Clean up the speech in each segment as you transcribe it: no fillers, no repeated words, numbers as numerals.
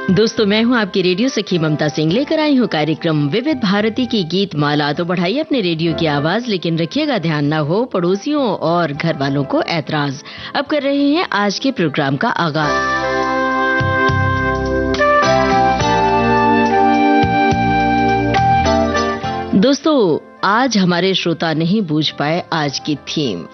दोस्तों, मैं हूं आपकी रेडियो सखी ममता सिंह, लेकर आई हूं कार्यक्रम विविध भारती की गीत माला। तो बढ़ाइए अपने रेडियो की आवाज, लेकिन रखिएगा ध्यान ना हो पड़ोसियों और घर वालों को ऐतराज। अब कर रहे हैं आज के प्रोग्राम का आगाज। दोस्तों, आज हमारे श्रोता नहीं बूझ पाए आज की थीम।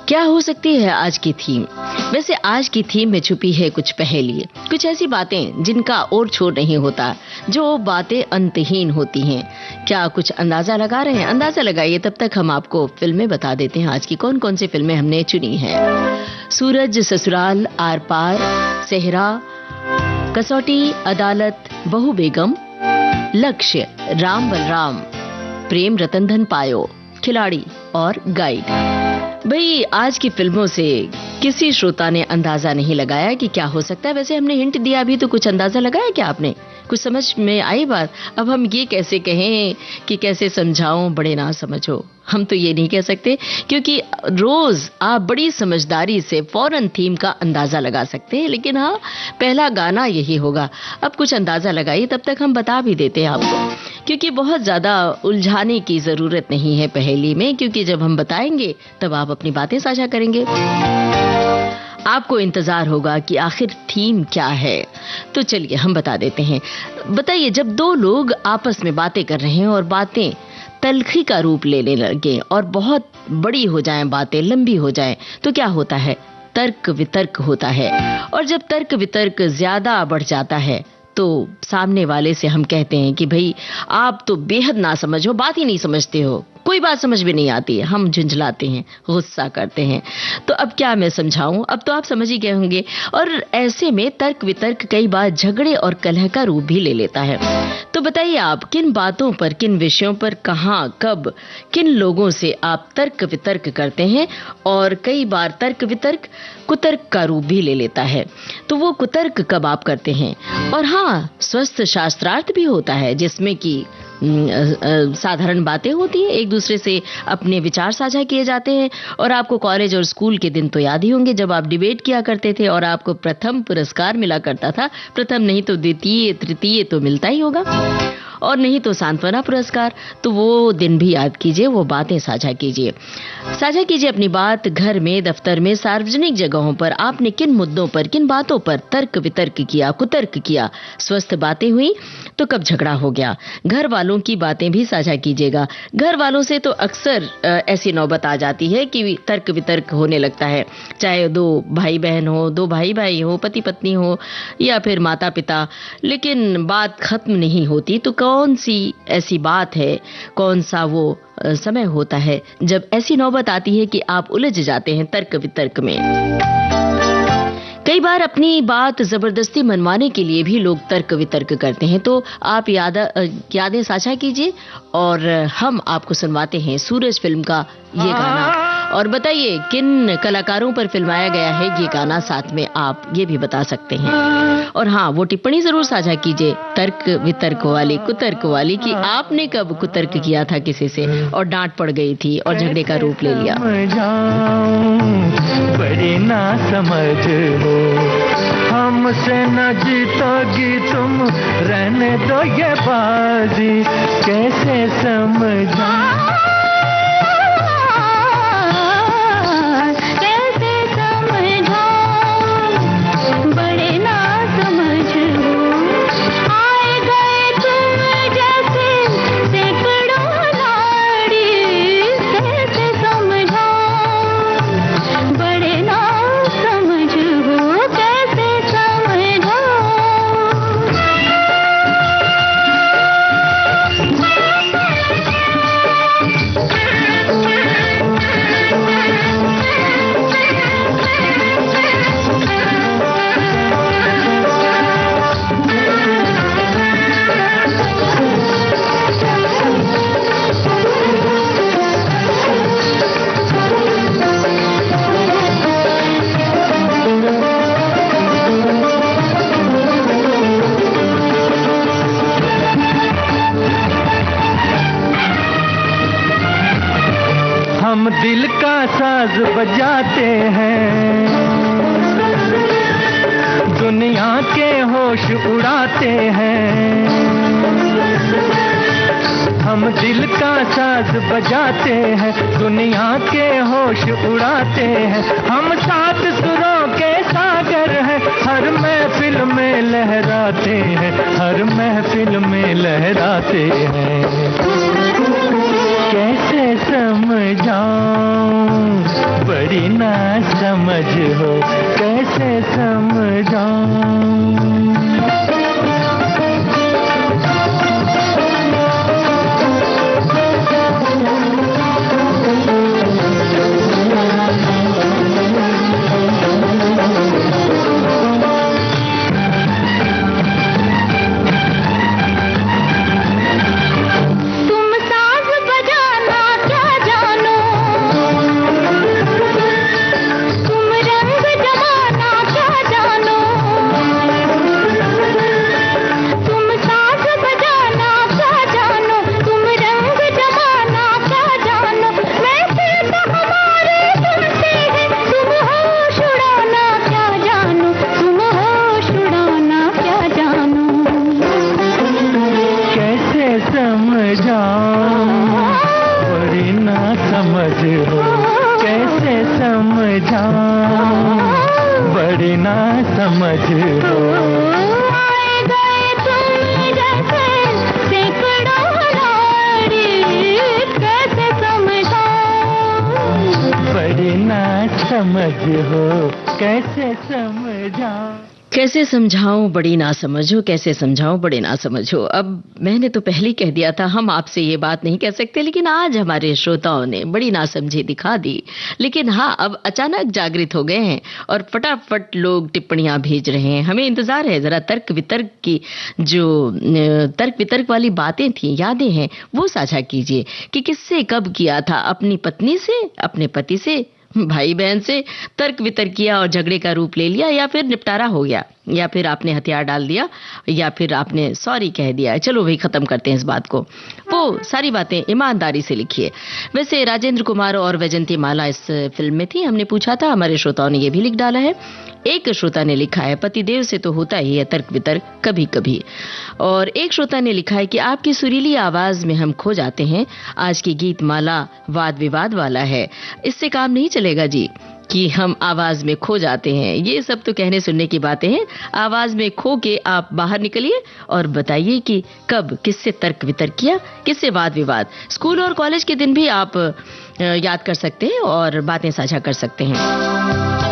क्या हो सकती है आज की थीम? वैसे आज की थीम में छुपी है कुछ पहेली, कुछ ऐसी बातें जिनका और छोर नहीं होता, जो बातें अंतहीन होती हैं। क्या कुछ अंदाजा लगा रहे हैं? अंदाजा लगाइए, तब तक हम आपको फिल्में बता देते हैं आज की कौन कौन सी फिल्में हमने चुनी हैं। सूरज, ससुराल, आर पार, सेहरा, कसौटी, अदालत, बहू बेगम, लक्ष्य, राम बलराम, प्रेम रतन धन पायो, खिलाड़ी और गाइड। भाई, आज की फिल्मों से किसी श्रोता ने अंदाजा नहीं लगाया कि क्या हो सकता है। वैसे हमने हिंट दिया भी, तो कुछ अंदाजा लगाया क्या आपने? कुछ समझ में आई बात? अब हम ये कैसे कहें कि कैसे समझाऊं, बड़े ना समझो। हम तो ये नहीं कह सकते, क्योंकि रोज आप बड़ी समझदारी से फौरन थीम का अंदाजा लगा सकते हैं, लेकिन हाँ, पहला गाना यही होगा। अब कुछ अंदाजा लगाइए, तब तक हम बता भी देते हैं आपको, क्योंकि बहुत ज्यादा उलझाने की जरूरत नहीं है पहेली में, क्योंकि जब हम बताएंगे तब आप अपनी बातें साझा करेंगे। आपको इंतजार होगा कि आखिर थीम क्या है, तो चलिए हम बता देते हैं। बताइए, जब दो लोग आपस में बातें कर रहे हैं और बातें तलखी का रूप लेने लगे और बहुत बड़ी हो जाएं, बातें लंबी हो जाएं, तो क्या होता है? तर्क वितर्क होता है। और जब तर्क वितर्क ज्यादा बढ़ जाता है तो सामने वाले से हम कहते हैं कि भाई, आप तो बेहद ना समझो, बात ही नहीं समझते हो, कोई बात समझ में नहीं आती है। हम झुंझलाते हैं, गुस्सा करते हैं। तो अब क्या मैं समझाऊं? अब तो आप समझ ही गए होंगे। और ऐसे में तर्क वितर्क कई बार झगड़े और कलह का रूप भी ले लेता है। तो बताइए, आप किन बातों पर, किन विषयों पर, कहां, कब, किन लोगों से आप तर्क वितर्क करते हैं? और कई बार तर्क वितर्क कुतर्क का रूप भी ले लेता है। तो वो कुतर्क कब आप करते हैं? और हाँ, स्वस्थ शास्त्रार्थ भी होता है, जिसमें कि साधारण बातें होती हैं, एक दूसरे से अपने विचार साझा किए जाते हैं। और आपको कॉलेज और स्कूल के दिन तो याद ही होंगे, जब आप डिबेट किया करते थे और आपको प्रथम पुरस्कार मिला करता था। प्रथम नहीं तो द्वितीय, तृतीय तो मिलता ही होगा, और नहीं तो सांत्वना पुरस्कार। तो वो दिन भी याद कीजिए, वो बातें साझा कीजिए। साझा कीजिए अपनी बात घर में, दफ्तर में, सार्वजनिक जगहों पर आपने किन मुद्दों पर, किन बातों पर तर्क वितर्क किया, कुतर्क किया। स्वस्थ बातें हुई तो कब झगड़ा हो गया। घर वालों की बातें भी साझा कीजिएगा। घर वालों से तो अक्सर ऐसी नौबत आ जाती है कि तर्क वितर्क होने लगता है, चाहे दो भाई बहन हो, दो भाई भाई हो, पति पत्नी हो, या फिर माता पिता, लेकिन बात खत्म नहीं होती। तो कौन सी ऐसी बात है, कौन सा वो समय होता है जब ऐसी नौबत आती है कि आप उलझ जाते हैं तर्क वितर्क में? कई बार अपनी बात जबरदस्ती मनवाने के लिए भी लोग तर्क वितर्क करते हैं। तो आप यादें साझा कीजिए और हम आपको सुनवाते हैं सूरज फिल्म का ये गाना। और बताइए, किन कलाकारों पर फिल्माया गया है ये गाना, साथ में आप ये भी बता सकते हैं। और हाँ, वो टिप्पणी जरूर साझा कीजिए, तर्क वितर्क वाली, कुतर्क वाली, कि आपने कब कुतर्क किया था किसी से और डांट पड़ गई थी और झगड़े का रूप ले लिया। बड़ी ना समझ हो, हमसे न जीतोगी तुम, रहने दो ये बाजी, कैसे समझा। हम दिल का साज बजाते हैं, दुनिया के होश उड़ाते हैं। हम दिल का साज बजाते हैं, दुनिया के होश उड़ाते हैं। हम सात सुरों के सागर हैं, हर महफिल में लहराते हैं, हर महफिल में लहराते हैं। कैसे समझाऊं, बड़ी ना समझ हो, कैसे समझाऊं। बड़ी ना समझ हो। आए गए तुम जैसे सैकड़ों नारी, कैसे समझाऊं। बड़ी ना समझ हो, कैसे समझाऊं। कैसे समझाऊं बड़ी ना समझो, कैसे समझाऊं बड़ी ना समझो। अब मैंने तो पहले ही कह दिया था हम आपसे ये बात नहीं कह सकते, लेकिन आज हमारे श्रोताओं ने बड़ी नासमझी दिखा दी। लेकिन हाँ, अब अचानक जागृत हो गए हैं और फटाफट लोग टिप्पणियां भेज रहे हैं। हमें इंतजार है, जरा तर्क वितर्क की जो तर्क वितर्क वाली बातें थी, यादें हैं, वो साझा कीजिए कि किससे कब किया था, अपनी पत्नी से, अपने पति से, भाई बहन से तर्क वितर्क किया और झगड़े का रूप ले लिया, या फिर निपटारा हो गया, या फिर आपने हथियार डाल दिया, या फिर आपने सॉरी कह दिया। चलो भाई खत्म करते हैं इस बात को। वो सारी बातें ईमानदारी से लिखिए। वैसे राजेंद्र कुमार और वैजंती माला इस फिल्म में थी। हमने पूछा था, हमारे श्रोताओं ने ये भी लिख डाला है। एक श्रोता ने लिखा है पतिदेव से तो होता ही है तर्क वितर्क कभी कभी। और एक श्रोता ने लिखा है कि आपकी सुरीली आवाज में हम खो जाते हैं। आज की गीत माला वाद विवाद वाला है, इससे काम नहीं चलेगा जी कि हम आवाज में खो जाते हैं। ये सब तो कहने सुनने की बातें हैं। आवाज में खो के आप बाहर निकलिए और बताइए कि कब किससे तर्क वितर्क किया, किससे वाद विवाद। स्कूल और कॉलेज के दिन भी आप याद कर सकते हैं और बातें साझा कर सकते हैं।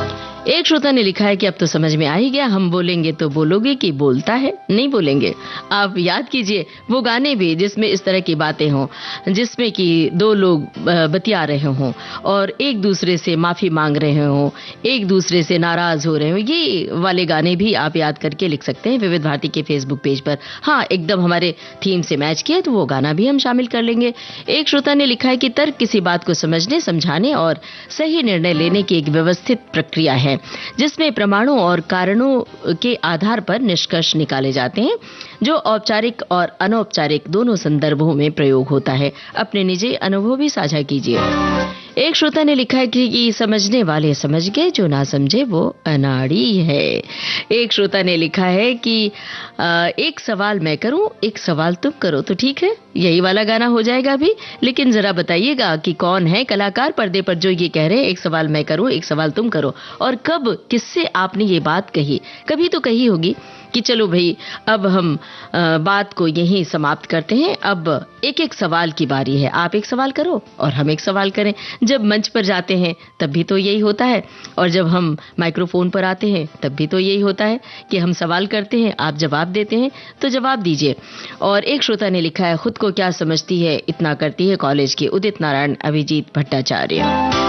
एक श्रोता ने लिखा है कि अब तो समझ में आ ही गया, हम बोलेंगे तो बोलोगे कि बोलता है, नहीं बोलेंगे। आप याद कीजिए वो गाने भी जिसमें इस तरह की बातें हों, जिसमें कि दो लोग बतिया रहे हों और एक दूसरे से माफी मांग रहे हों, एक दूसरे से नाराज हो रहे हों। ये वाले गाने भी आप याद करके लिख सकते हैं विविध भारती के फेसबुक पेज पर। हाँ, एकदम हमारे थीम से मैच किया तो वो गाना भी हम शामिल कर लेंगे। एक श्रोता ने लिखा है कि तर्क किसी बात को समझने, समझाने और सही निर्णय लेने की एक व्यवस्थित प्रक्रिया है, जिसमें प्रमाणों और कारणों के आधार पर निष्कर्ष निकाले जाते हैं, जो औपचारिक और अनौपचारिक दोनों संदर्भों में प्रयोग होता है। अपने निजी अनुभव भी साझा कीजिए। एक श्रोता ने लिखा है कि समझने वाले समझ गए, जो ना समझे वो अनाड़ी है। एक श्रोता ने लिखा है कि एक सवाल मैं करूं, एक सवाल तुम करो, तो ठीक है, यही वाला गाना हो जाएगा अभी। लेकिन जरा बताइएगा कि कौन है कलाकार पर्दे पर जो ये कह रहे हैं एक सवाल मैं करूं, एक सवाल तुम करो, और कब किससे आपने ये बात कही। कभी तो कही होगी कि चलो भाई अब हम बात को यहीं समाप्त करते हैं, अब एक एक सवाल की बारी है, आप एक सवाल करो और हम एक सवाल करें। जब मंच पर जाते हैं तब भी तो यही होता है, और जब हम माइक्रोफोन पर आते हैं तब भी तो यही होता है कि हम सवाल करते हैं, आप जवाब देते हैं, तो जवाब दीजिए। और एक श्रोता ने लिखा है खुद को क्या समझती है इतना करती है कॉलेज के उदित नारायण अभिजीत भट्टाचार्य।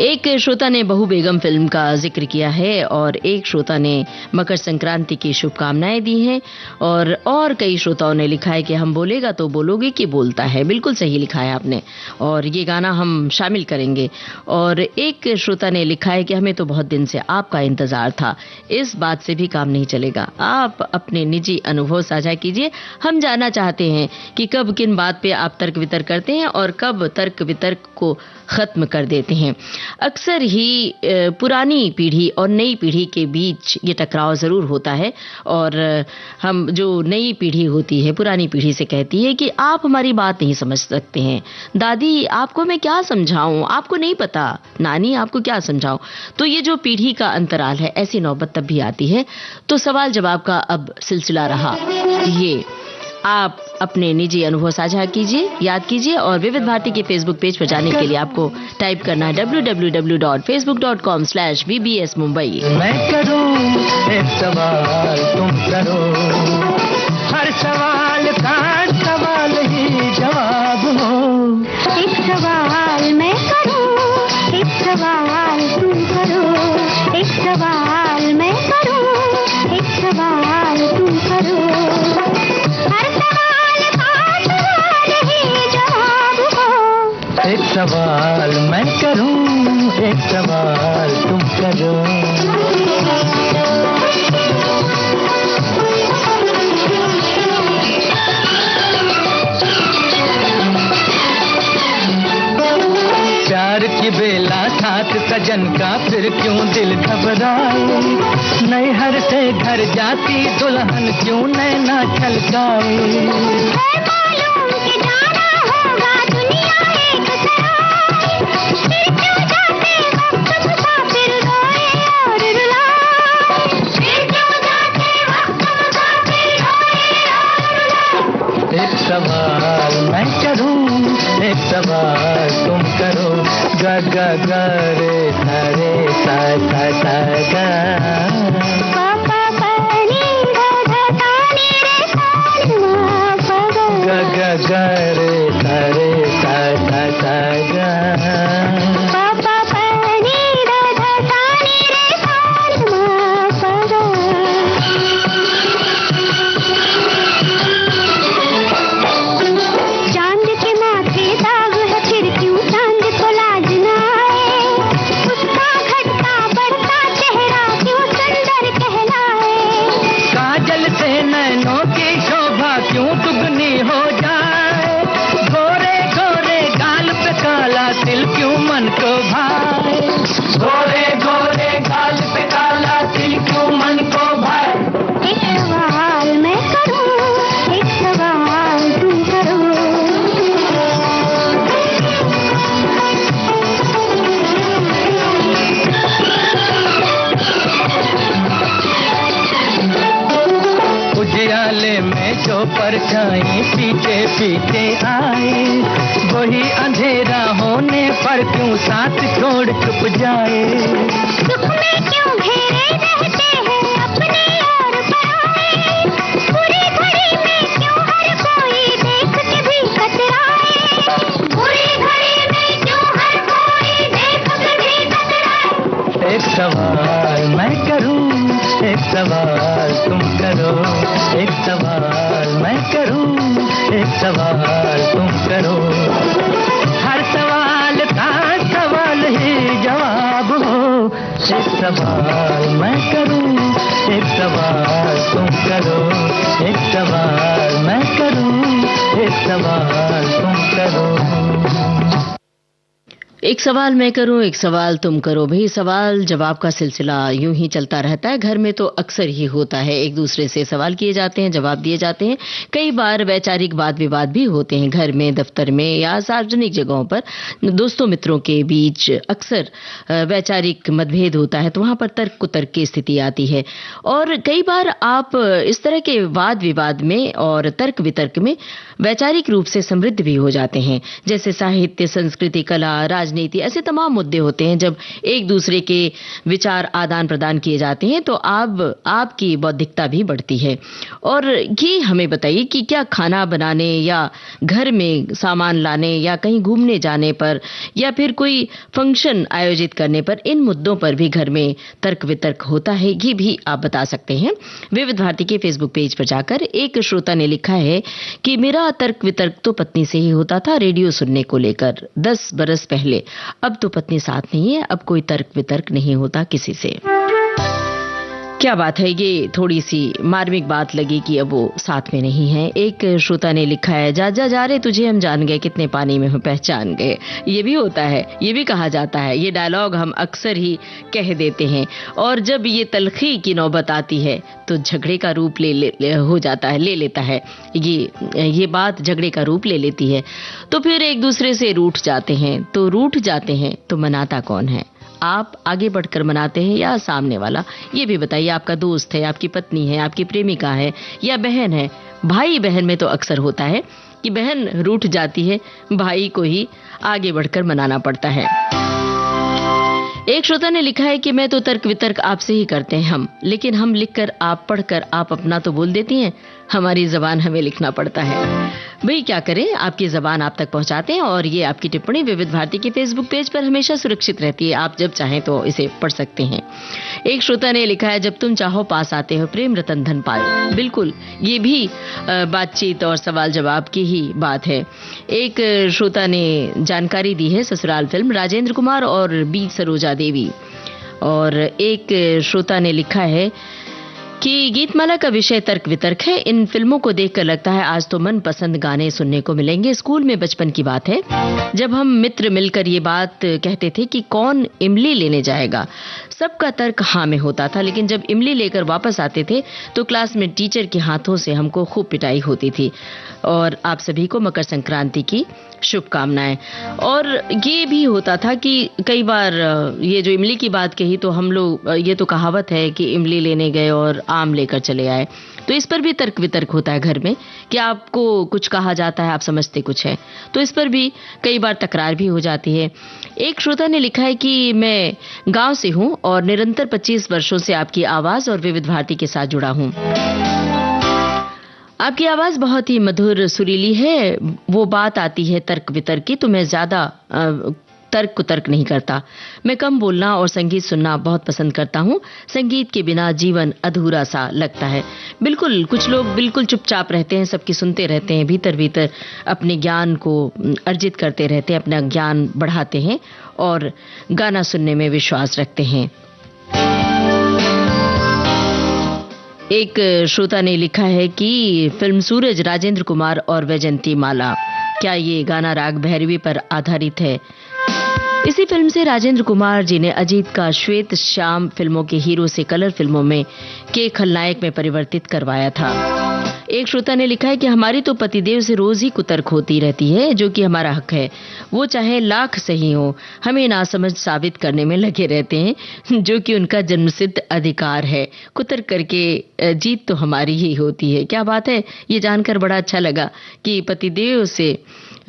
एक श्रोता ने बहू बेगम फिल्म का जिक्र किया है और एक श्रोता ने मकर संक्रांति की शुभकामनाएं दी हैं और कई श्रोताओं ने लिखा है कि हम बोलेगा तो बोलोगे कि बोलता है। बिल्कुल सही लिखा है आपने और ये गाना हम शामिल करेंगे। और एक श्रोता ने लिखा है कि हमें तो बहुत दिन से आपका इंतजार था, इस बात से भी काम नहीं चलेगा, आप अपने निजी अनुभव साझा कीजिए। हम जानना चाहते हैं कि कब किन बात पे आप तर्क वितर्क करते हैं और कब तर्क वितर्क को खत्म कर देते हैं। अक्सर ही पुरानी पीढ़ी और नई पीढ़ी के बीच ये टकराव जरूर होता है और हम जो नई पीढ़ी होती है पुरानी पीढ़ी से कहती है कि आप हमारी बात नहीं समझ सकते हैं, दादी आपको मैं क्या समझाऊं, आपको नहीं पता, नानी आपको क्या समझाऊं। तो ये जो पीढ़ी का अंतराल है, ऐसी नौबत तब भी आती है। तो सवाल जवाब का अब सिलसिला रहा ये, आप अपने निजी अनुभव साझा कीजिए, याद कीजिए और विविध भारती के फेसबुक पेज पर जाने के लिए आपको टाइप करना है www.facebook.com/VBS मुंबई। मैं करूं एक सवाल तुम करो, हर सवाल का सवाल ही जवाब हो। एक सवाल मैं करूं, एक सवाल तुम करो, एक सवाल मैं करूं, एक सवाल तुम करो, हर सवाल का सवाल ही जवाब हो। एक सवाल मैं करूं, एक सवाल तुम करो। प्यार की बेला साथ सजन का फिर क्यों दिल घबराए, नैहर से घर जाती दुल्हन क्यों नैना छलकाए। मालूम कि जाना होगा दुनिया एक सराय, फिर क्यों जाते वक्त मुसाफिर रोए और रुलाए, फिर क्यों जाते वक्त मुसाफिर रोए और रुलाए। एक सवाल मैं करूं, एक सवाल तुम करो, ग ग ग रे सा रे सा सा सा गा, पा पा पा नी धा धा ता नी रे सा मा पा गा, ग ग ग रे सा सा सा गा। पा पा पा नी धा धा ता नी रे सा मा पा गा। चांद के माथे दाग है फिर क्यों चांद को लाज न आए, उसका घटता बढ़ता चेहरा क्यों सुंदर कहलाए। काजल से नैनों की शोभा क्यों दुगनी हो जाए, गोरे गोरे गाल पे काला तिल क्यों मन को भाए, गोरे गोरे गाल पे काला तिल क्यों मन को भाए। एक सवाल मैं करूं, एक सवाल तुम करो, उजियाले में जो परछाई पीछे पीछे आए, वही अंधेरा होने पर क्यों साथ छोड़ चुप जाए। दुख में क्यों घेरे रहते हैं अपने और पराए, बुरी घड़ी में क्यों हर कोई देख के भी कतराए, बुरी घड़ी में क्यों हर कोई देख के भी कतराए। एक सवाल मैं करूं, एक सवाल तुम करो, एक सवाल मैं करूं, एक सवाल तुम करो, हर सवाल का सवाल ही जवाब हो। एक सवाल मैं करूं, एक सवाल तुम करो, एक सवाल मैं करूं, एक सवाल तुम करो। एक सवाल मैं करूं, एक सवाल तुम करो। भाई सवाल जवाब का सिलसिला यूं ही चलता रहता है। घर में तो अक्सर ही होता है, एक दूसरे से सवाल किए जाते हैं, जवाब दिए जाते हैं। कई बार वैचारिक वाद विवाद भी होते हैं घर में, दफ्तर में या सार्वजनिक जगहों पर। दोस्तों मित्रों के बीच अक्सर वैचारिक मतभेद होता है, तो वहां पर तर्क कुतर्क की स्थिति आती है। और कई बार आप इस तरह के वाद विवाद में और तर्क वितर्क में वैचारिक रूप से समृद्ध भी हो जाते हैं, जैसे साहित्य, संस्कृति, कला, राजनीति, राजनीति, ऐसे तमाम मुद्दे होते हैं। जब एक दूसरे के विचार आदान प्रदान किए जाते हैं तो आपकी बौद्धिकता भी बढ़ती है। और ये हमें बताइए कि क्या खाना बनाने या घर में सामान लाने या कहीं घूमने जाने पर या फिर कोई फंक्शन आयोजित करने पर इन मुद्दों पर भी घर में तर्क वितर्क होता है? ये भी आप बता सकते हैं विविध भारती के फेसबुक पेज पर जाकर। एक श्रोता ने लिखा है कि मेरा तर्क वितर्क तो पत्नी से ही होता था रेडियो सुनने को लेकर 10 बरस पहले। अब तो पत्नी साथ नहीं है, अब कोई तर्क वितर्क नहीं होता किसी से। क्या बात है, ये थोड़ी सी मार्मिक बात लगी कि अब वो साथ में नहीं है। एक श्रोता ने लिखा है, जा जा जा रे तुझे हम जान गए, कितने पानी में हम पहचान गए। ये भी होता है, ये भी कहा जाता है, ये डायलॉग हम अक्सर ही कह देते हैं। और जब ये तलखी की नौबत आती है तो झगड़े का रूप ले लेता है ये बात झगड़े का रूप ले लेती है। तो फिर एक दूसरे से रूठ जाते हैं तो मनाता कौन है? आप आगे बढ़कर मनाते हैं या सामने वाला? ये भी बताइए। आपका दोस्त है, आपकी पत्नी है, आपकी प्रेमिका है या बहन है? भाई बहन में तो अक्सर होता है कि बहन रूठ जाती है, भाई को ही आगे बढ़कर मनाना पड़ता है। एक श्रोता ने लिखा है कि मैं तो तर्क वितर्क आपसे ही करते हैं हम, लेकिन हम लिखकर आप पढ़कर आप अपना तो बोल देती हैं, हमारी जबान हमें लिखना पड़ता है। भाई क्या करें, आपकी जबान आप तक पहुंचाते हैं। और ये आपकी टिप्पणी विविध भारती के फेसबुक पेज पर हमेशा सुरक्षित रहती है, आप जब चाहें तो इसे पढ़ सकते हैं। एक श्रोता ने लिखा है, जब तुम चाहो पास आते हो, प्रेम रतन धन पायो। बिल्कुल, ये भी बातचीत और सवाल जवाब की ही बात है। एक श्रोता ने जानकारी दी है ससुराल फिल्म, राजेंद्र कुमार और बी सरोजा देवी। और एक श्रोता ने लिखा है कि गीतमाला का विषय तर्क वितर्क है। इन फिल्मों को देखकर लगता है आज तो मन पसंद गाने सुनने को मिलेंगे। स्कूल में बचपन की बात है, जब हम मित्र मिलकर ये बात कहते थे कि कौन इमली लेने जाएगा। सबका तर्क हाँ में होता था, लेकिन जब इमली लेकर वापस आते थे तो क्लास में टीचर के हाथों से हमको खूब पिटाई होती थी। और आप सभी को मकर संक्रांति की शुभकामनाएं। और ये भी होता था कि कई बार ये जो इमली की बात कही तो हम लोग, ये तो कहावत है कि इमली लेने गए और आम लेकर चले आए, तो इस पर भी तर्क वितर्क होता है घर में कि आपको कुछ कहा जाता है, आप समझते कुछ है, तो इस पर भी कई बार तकरार भी हो जाती है। एक श्रोता ने लिखा है कि मैं गांव से हूं और निरंतर 25 वर्षों से आपकी आवाज और विविध भारती के साथ जुड़ा हूं। आपकी आवाज बहुत ही मधुर सुरीली है, वो बात आती है तर्क वितर्क की तो मैं ज्यादा तर्क कुतर्क नहीं करता। मैं कम बोलना और संगीत सुनना बहुत पसंद करता हूँ। संगीत के बिना जीवन अधूरा सा लगता है। बिल्कुल, कुछ लोग बिल्कुल चुपचाप रहते हैं, सबकी सुनते रहते हैं, भीतर भीतर अपने ज्ञान को अर्जित करते रहते हैं, अपना ज्ञान बढ़ाते हैं और गाना सुनने में विश्वास रखते हैं। एक श्रोता ने लिखा है कि फिल्म सूरज, राजेंद्र कुमार और वैजयंती माला, क्या ये गाना राग भैरवी पर आधारित है? इसी फिल्म से राजेंद्र कुमार जी ने अजीत का श्वेत श्याम फिल्मों के हीरो से कलर फिल्मों में के खलनायक में परिवर्तित करवाया था। एक श्रोता ने लिखा है कि हमारी तो पतिदेव से रोज ही कुतर्क होती रहती है, जो कि हमारा हक है। वो चाहे लाख सही हो, हमें नासमझ साबित करने में लगे रहते हैं, जो कि उनका जन्मसिद्ध अधिकार है। कुतर्क करके जीत तो हमारी ही होती है। क्या बात है, ये जानकर बड़ा अच्छा लगा कि पतिदेव से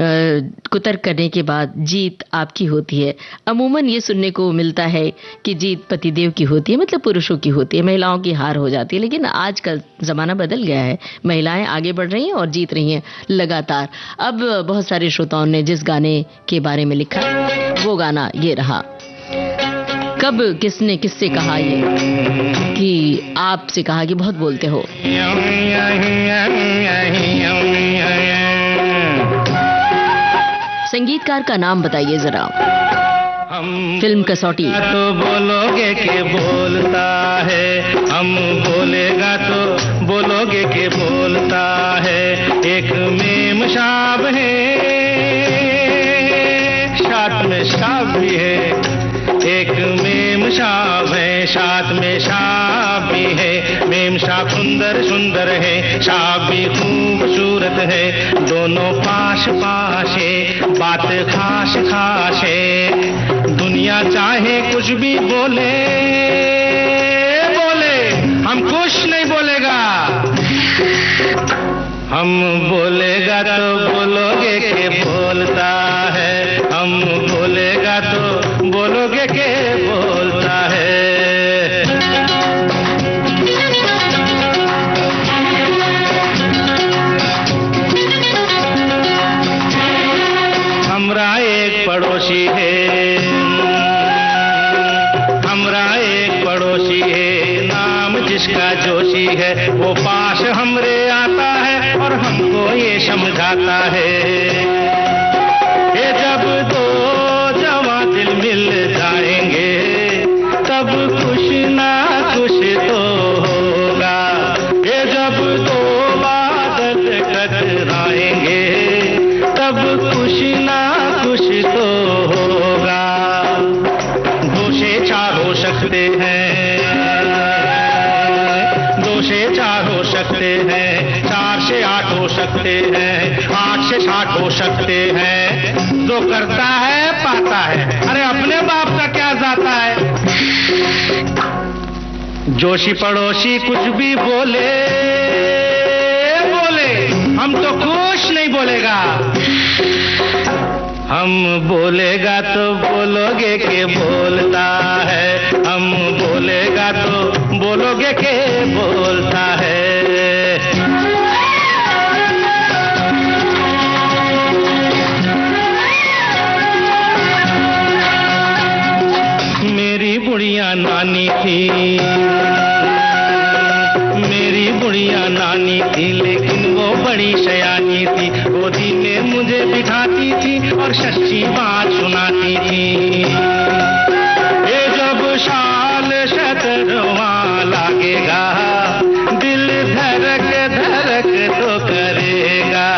कुतर्क करने के बाद जीत आपकी होती है। अमूमन ये सुनने को मिलता है कि जीत पतिदेव की होती है, मतलब पुरुषों की होती है, महिलाओं की हार हो जाती है। लेकिन आजकल जमाना बदल गया है, महिलाएं आगे बढ़ रही हैं और जीत रही हैं लगातार। अब बहुत सारे श्रोताओं ने जिस गाने के बारे में लिखा वो गाना ये रहा। कब किसने किससे कहा ये कि आपसे कहा कि बहुत बोलते हो। संगीतकार का नाम बताइए जरा। फिल्म कसौटी। तो बोलोगे के बोलता है, हम बोलेगा तो बोलोगे के बोलता है। एक मेम शाब है, साथ में शाब भी है। एक मेम शाब है, साथ में शाब भी है। मेम शाब सुंदर सुंदर है, शाब भी खूबसूरत है। दोनों पास पास है, बात खास खास है। दुनिया चाहे कुछ भी बोले बोले, हम कुछ नहीं बोलेगा। हम बोलेगा तो बोलोगे के बोलता है, हम बोलेगा पड़ोसी है, हमरा एक पड़ोसी है, नाम जिसका जोशी है, वो पास हमरे आता है और हमको ये समझाता है, ये जब दो जवां दिल मिल जाएंगे तब कुछ ना कुछ तो होगा, ये जब दो बादल टकराएंगे तब कुछ ना कुछ तो होगा। दो से चार हो सकते हैं, दो से चार हो सकते हैं, 4 से 8 हो सकते हैं, 8 से 60 हो सकते हैं, जो करता है पाता है, अरे अपने बाप का क्या जाता है। जोशी पड़ोसी कुछ भी बोले बोले, हम तो कुछ नहीं बोलेगा, हम बोलेगा तो बोलोगे के बोलता है, हम बोलेगा तो बोलोगे के बोलता है। मेरी बुढ़िया नानी थी, मेरी बुढ़िया नानी थी, लेकिन वो बड़ी सयानी थी, गोदी में मुझे बिठाती थी और सच्ची बात सुनाती थी। ये जब साल 17वां लागेगा, दिल धड़क धड़क तो करेगा,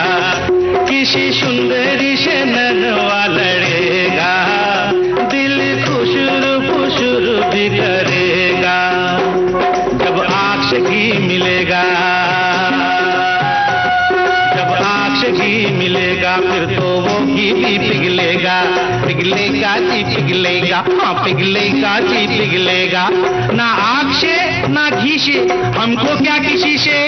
किसी सुंदरी से ननवा लड़ेगा, दिल खुशरू खुशरू भी करेगा, जब आँख से घी मिलेगा, जब आँख से घी मिलेगा फिर तो वो घी भी पिघलेगा, पिघलेगा जी पिघलेगा, हाँ पिघलेगा जी पिघलेगा, ना आँख से ना घी से, हमको क्या किसी से।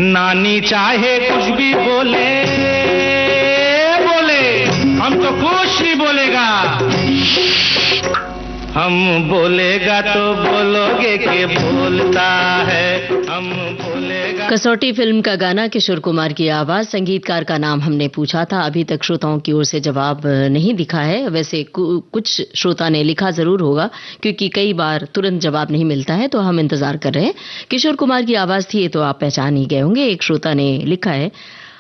नानी चाहे कुछ भी बोले बोले, हम तो कुछ नहीं बोलेगा, हम बोलेगा तो बोलोगे के बोलता है, हम बोलेगा। कसौटी फिल्म का गाना किशोर कुमार की आवाज, संगीतकार का नाम हमने पूछा था, अभी तक श्रोताओं की ओर से जवाब नहीं दिखा है। वैसे कुछ श्रोता ने लिखा जरूर होगा, क्योंकि कई बार तुरंत जवाब नहीं मिलता है, तो हम इंतजार कर रहे हैं। किशोर कुमार की आवाज थी, ये तो आप पहचान ही गए होंगे। एक श्रोता ने लिखा है,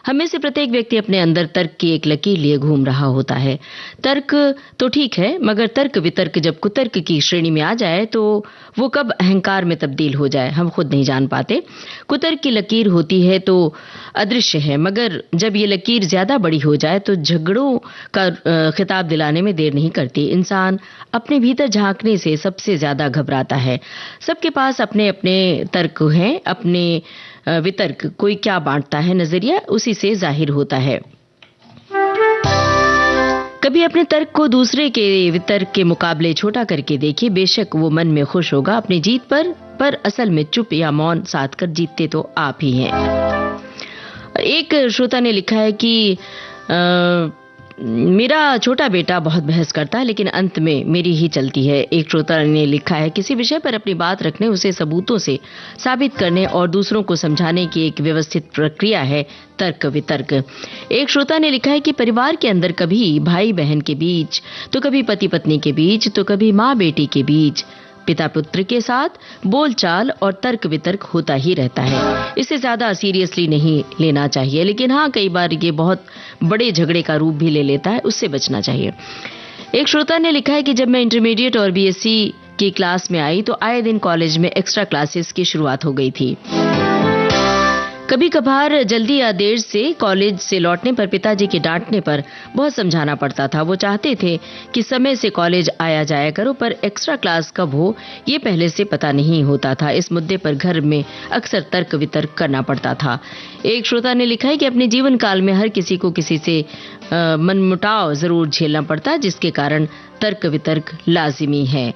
हमें से प्रत्येक व्यक्ति अपने अंदर तर्क की एक लकीर लिए घूम रहा होता है। तर्क तो ठीक है, मगर तर्क वितर्क जब कुतर्क की श्रेणी में आ जाए तो वो कब अहंकार में तब्दील हो जाए हम खुद नहीं जान पाते। कुतर्क की लकीर होती है तो अदृश्य है, मगर जब ये लकीर ज्यादा बड़ी हो जाए तो झगड़ों का खिताब दिलाने में देर नहीं करती। इंसान अपने भीतर झांकने से सबसे ज्यादा घबराता है। सबके पास अपने अपने तर्क हैं, अपने वितर्क। कोई क्या बांटता है नजरिया, उसी से जाहिर होता है। कभी अपने तर्क को दूसरे के वितर्क के मुकाबले छोटा करके देखिए, बेशक वो मन में खुश होगा अपनी जीत पर असल में चुप या मौन साध कर जीतते तो आप ही हैं। एक श्रोता ने लिखा है कि मेरा छोटा बेटा बहुत बहस करता है, लेकिन अंत में मेरी ही चलती है। एक श्रोता ने लिखा है, किसी विषय पर अपनी बात रखने, उसे सबूतों से साबित करने और दूसरों को समझाने की एक व्यवस्थित प्रक्रिया है तर्क वितर्क। एक श्रोता ने लिखा है कि परिवार के अंदर कभी भाई बहन के बीच, तो कभी पति पत्नी के बीच, तो कभी माँ बेटी के बीच, पिता पुत्र के साथ बोलचाल और तर्क वितर्क होता ही रहता है। इसे ज्यादा सीरियसली नहीं लेना चाहिए, लेकिन हाँ कई बार ये बहुत बड़े झगड़े का रूप भी ले लेता है, उससे बचना चाहिए। एक श्रोता ने लिखा है कि जब मैं इंटरमीडिएट और बीएससी की क्लास में आई तो आए दिन कॉलेज में एक्स्ट्रा क्लासेस की शुरुआत हो गई थी। कभी कभार जल्दी या देर से कॉलेज से लौटने पर पिताजी के डांटने पर बहुत समझाना पड़ता था। वो चाहते थे कि समय से कॉलेज आया जाया करो, पर एक्स्ट्रा क्लास कब हो ये पहले से पता नहीं होता था। इस मुद्दे पर घर में अक्सर तर्क वितर्क करना पड़ता था। एक श्रोता ने लिखा है कि अपने जीवन काल में हर किसी को किसी से मनमुटाव जरूर झेलना पड़ता है, जिसके कारण तर्क वितर्क लाजिमी है।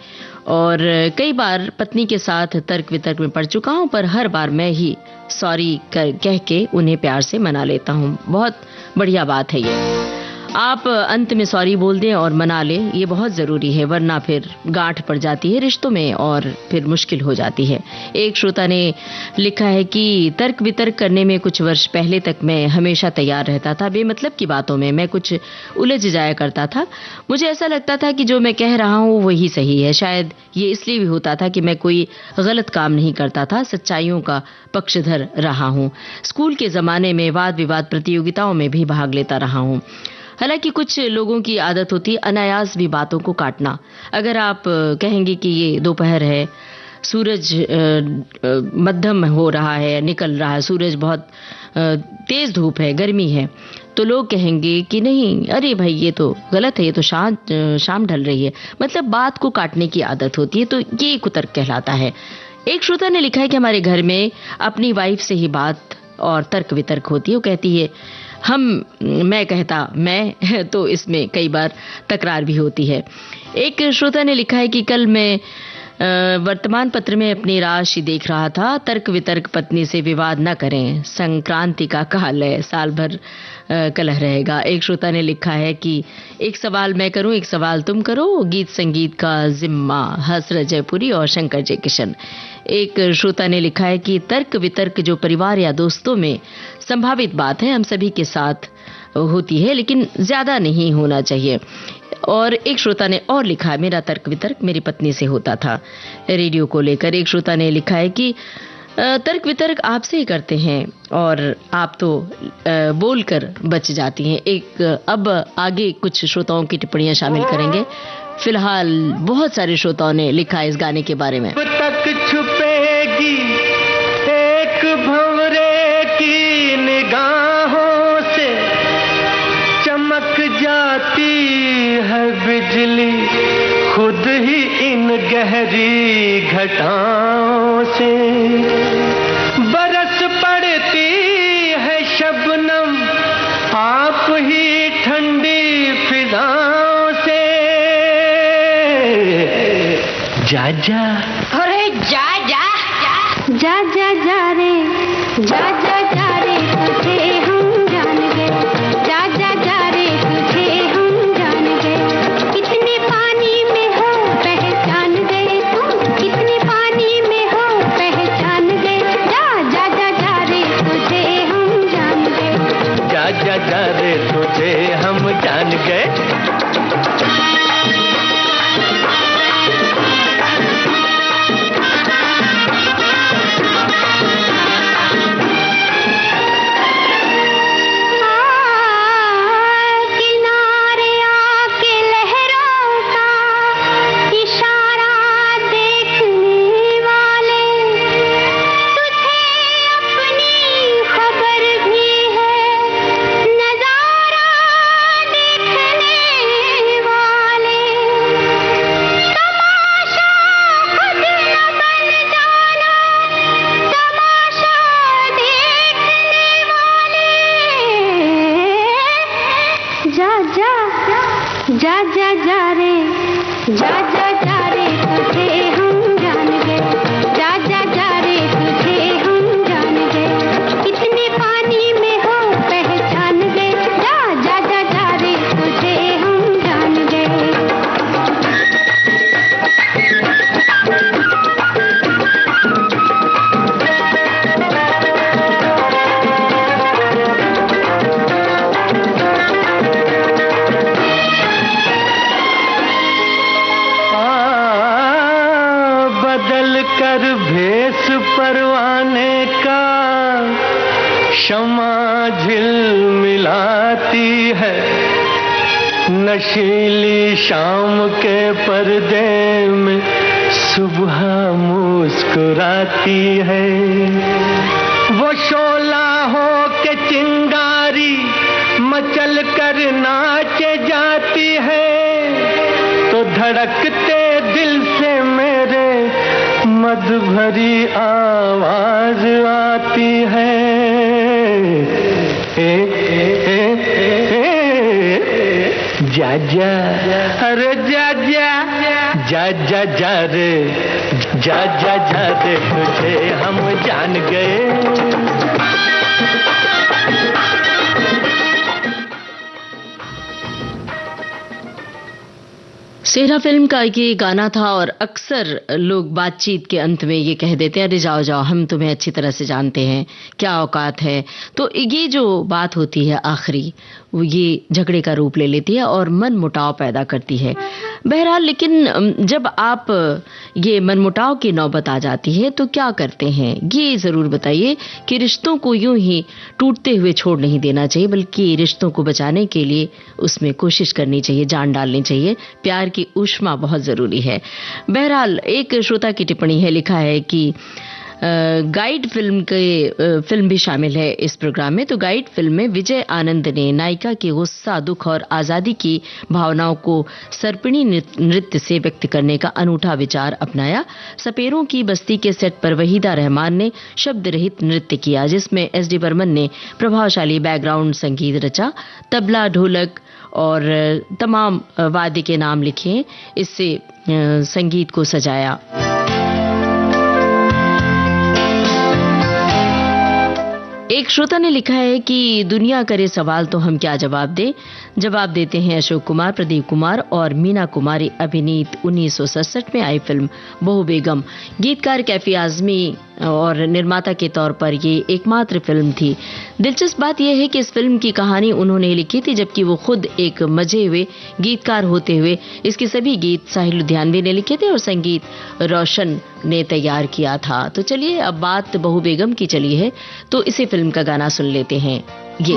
और कई बार पत्नी के साथ तर्क वितर्क में पड़ चुका हूं, पर हर बार मैं ही सॉरी कह के उन्हें प्यार से मना लेता हूं। बहुत बढ़िया बात है ये। आप अंत में सॉरी बोल दें और मना लें, ये बहुत ज़रूरी है, वरना फिर गांठ पड़ जाती है रिश्तों में और फिर मुश्किल हो जाती है। एक श्रोता ने लिखा है कि तर्क वितर्क करने में कुछ वर्ष पहले तक मैं हमेशा तैयार रहता था। बेमतलब की बातों में मैं कुछ उलझ जाया करता था। मुझे ऐसा लगता था कि जो मैं कह रहा हूँ वही सही है। शायद ये इसलिए भी होता था कि मैं कोई गलत काम नहीं करता था, सच्चाइयों का पक्षधर रहा हूँ। स्कूल के ज़माने में वाद विवाद प्रतियोगिताओं में भी भाग लेता रहा हूँ। हालांकि कुछ लोगों की आदत होती है अनायास भी बातों को काटना। अगर आप कहेंगे कि ये दोपहर है, सूरज मध्यम हो रहा है, निकल रहा है, सूरज बहुत तेज धूप है, गर्मी है, तो लोग कहेंगे कि नहीं, अरे भाई ये तो गलत है, ये तो शाम ढल रही है। मतलब बात को काटने की आदत होती है, तो ये कुतर्क कहलाता है। एक श्रोता ने लिखा है कि हमारे घर में अपनी वाइफ से ही बात और तर्क वितर्क होती है। वो कहती है मैं कहता मैं तो इसमें कई बार तकरार भी होती है। एक श्रोता ने लिखा है कि कल मैं वर्तमान पत्र में अपनी राशि देख रहा था। तर्क वितर्क पत्नी से विवाद न करें, संक्रांति का काल है, साल भर कलह रहेगा। एक श्रोता ने लिखा है कि एक सवाल मैं करूं, एक सवाल तुम करो, गीत संगीत का जिम्मा हसरत जयपुरी और शंकर जयकिशन। एक श्रोता ने लिखा है कि तर्क वितर्क जो परिवार या दोस्तों में संभावित बात है, हम सभी के साथ होती है, लेकिन ज्यादा नहीं होना चाहिए। और एक श्रोता ने और लिखा है, मेरा तर्क वितर्क मेरी पत्नी से होता था रेडियो को लेकर। एक श्रोता ने लिखा है कि तर्क वितर्क आपसे ही करते हैं और आप तो बोलकर बच जाती हैं। अब आगे कुछ श्रोताओं की टिप्पणियां शामिल करेंगे। फिलहाल बहुत सारे श्रोताओं ने लिखा है इस गाने के बारे में। तक छुपेगी एक भंवरे की निगाहों से, चमक जाती है बिजली खुद ही इन गहरी घटाओं से, बरस पड़ती है शबनम आप ही ठंडी फिजाओं से। जा जा, अरे जा जा जा जा जा रे, जा जा जा रे, तुझे हम जान गए, जा जा जा रे, तुझे हम जान गए। कितने पानी में हो पहचान गए तुम, कितने पानी में हो पहचान गए, जा जा जा जा रे, तुझे हम जान गए, जा जा जा रे, तुझे हम जान गए। जा जा जा रे, जा जा जा रे, तुझे हम जान गए, जा जा जा रे, तुझे हम जान गए। कितने पानी में हो पहचान गए, जा जा जा जा रे, तुझे हम जान गए। कर भेस परवाने का शमा झिलमिलाती है, नशीली शाम के पर्दे में सुबह मुस्कुराती है। वो शोला हो के चिंगारी मचल कर नाचे जाती है, तो धड़कते दिल से मेरे मद भरी आवाज आती है। जा जा, अरे जा जा, जा जा जा रे, जा जा जा रे, तुझे हम जान गए। सेहरा फिल्म का ये गाना था और अक्सर लोग बातचीत के अंत में ये कह देते हैं, अरे जाओ जाओ हम तुम्हें अच्छी तरह से जानते हैं, क्या औकात है। तो ये जो बात होती है आखिरी, वो ये झगड़े का रूप ले लेती है और मनमुटाव पैदा करती है। बहरहाल, लेकिन जब आप ये मनमुटाव की नौबत आ जाती है तो क्या करते हैं, ये ज़रूर बताइए कि रिश्तों को यूं ही टूटते हुए छोड़ नहीं देना चाहिए, बल्कि रिश्तों को बचाने के लिए उसमें कोशिश करनी चाहिए, जान डालनी चाहिए। प्यार की ऊष्मा बहुत ज़रूरी है। बहरहाल, एक श्रोता की टिप्पणी है, लिखा है कि गाइड फिल्म भी शामिल है इस प्रोग्राम में। तो गाइड फिल्म में विजय आनंद ने नायिका की गुस्सा, दुख और आज़ादी की भावनाओं को सर्पिणी नृत्य से व्यक्त करने का अनूठा विचार अपनाया। सपेरों की बस्ती के सेट पर वहीदा रहमान ने शब्द रहित नृत्य किया, जिसमें एस.डी. बर्मन ने प्रभावशाली बैकग्राउंड संगीत रचा, तबला, ढोलक और तमाम वाद्य के नाम लिखे, इससे संगीत को सजाया। एक श्रोता ने लिखा है कि दुनिया करे सवाल तो हम क्या जवाब दें। जवाब देते हैं अशोक कुमार, प्रदीप कुमार और मीना कुमारी अभिनीत 1967 में आई फिल्म बहू बेगम। गीतकार कैफी आजमी और निर्माता के तौर पर ये एकमात्र फिल्म थी। दिलचस्प बात यह है कि इस फिल्म की कहानी उन्होंने लिखी थी, जबकि वो खुद एक मजे हुए गीतकार होते हुए इसके सभी गीत साहिल लुधियानवी ने लिखे थे और संगीत रोशन ने तैयार किया था। तो चलिए, अब बात बहू बेगम की चली है तो इसी फिल्म का गाना सुन लेते हैं। ये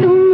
तुम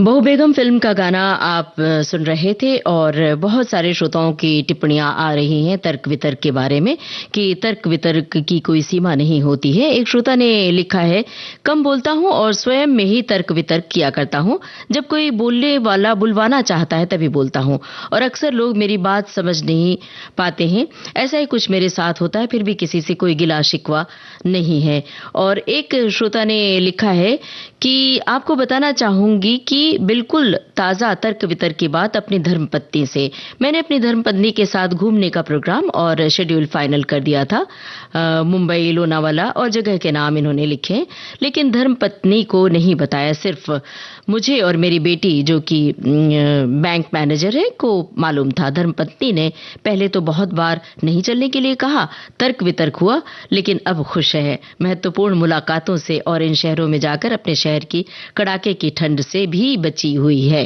बहू बेगम फिल्म का गाना आप सुन रहे थे और बहुत सारे श्रोताओं की टिप्पणियां आ रही हैं तर्क वितर्क के बारे में कि तर्क वितर्क की कोई सीमा नहीं होती है। एक श्रोता ने लिखा है, कम बोलता हूं और स्वयं में ही तर्क वितर्क किया करता हूं। जब कोई बोलने वाला बुलवाना चाहता है तभी बोलता हूं और अक्सर लोग मेरी बात समझ नहीं पाते हैं। ऐसा ही कुछ मेरे साथ होता है, फिर भी किसी से कोई गिला शिकवा नहीं है। और एक श्रोता ने लिखा है कि आपको बताना चाहूंगी कि बिल्कुल ताजा तर्क वितर्क की बात अपनी धर्मपत्नी से। मैंने अपनी धर्मपत्नी के साथ घूमने का प्रोग्राम और शेड्यूल फाइनल कर दिया था। मुंबई, लोनावाला और जगह के नाम इन्होंने लिखे, लेकिन धर्मपत्नी को नहीं बताया। सिर्फ मुझे और मेरी बेटी जो कि बैंक मैनेजर है को मालूम था। धर्मपत्नी ने पहले तो बहुत बार नहीं चलने के लिए कहा, तर्क वितर्क हुआ, लेकिन अब खुश है। महत्वपूर्ण मुलाकातों से और इन शहरों में जाकर अपने शहर की कड़ाके की ठंड से भी बची हुई है।